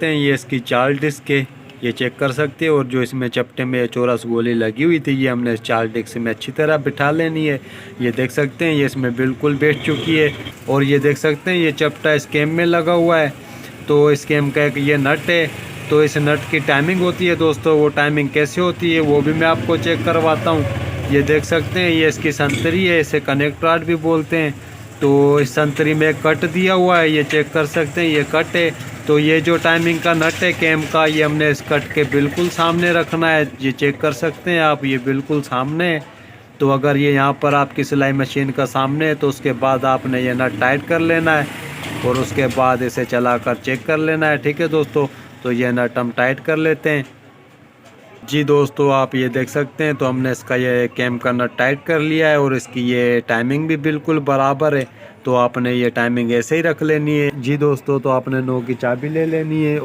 हैं ये इसकी 4 डिस्क है, ये चेक कर सकते हैं। और जो इसमें चपटे में चौरस गोली लगी हुई थी ये हमने 4 डिस्क में अच्छी तरह बिठा लेनी है। ये देख सकते हैं ये इसमें बिल्कुल बैठ चुकी है। और ये देख सकते हैं ये चपटा इस कैम में लगा हुआ है, तो इस कैम का एक ये नट है। तो इस नट की टाइमिंग होती है दोस्तों, वो टाइमिंग कैसे होती है वो भी मैं आपको चेक करवाता हूँ। ये देख सकते हैं ये इसकी संतरी है, इसे कनेक्ट रॉड भी बोलते हैं। तो इस संतरी में कट दिया हुआ है, ये चेक कर सकते हैं ये कट है। तो ये जो टाइमिंग का नट है कैम का, ये हमने इस कट के बिल्कुल सामने रखना है। ये चेक कर सकते हैं आप, ये बिल्कुल सामने है। तो अगर ये यहाँ पर आपकी सिलाई मशीन का सामने है तो उसके बाद आपने ये नट टाइट कर लेना है और उसके बाद इसे चलाकर चेक कर लेना है। ठीक है दोस्तों, तो ये नट हम टाइट कर लेते हैं। जी दोस्तों, आप ये देख सकते हैं तो हमने इसका ये कैम का नट टाइट कर लिया है और इसकी ये टाइमिंग भी बिल्कुल बराबर है। तो आपने ये टाइमिंग ऐसे ही रख लेनी है। जी दोस्तों, तो आपने नो की चाबी ले लेनी है।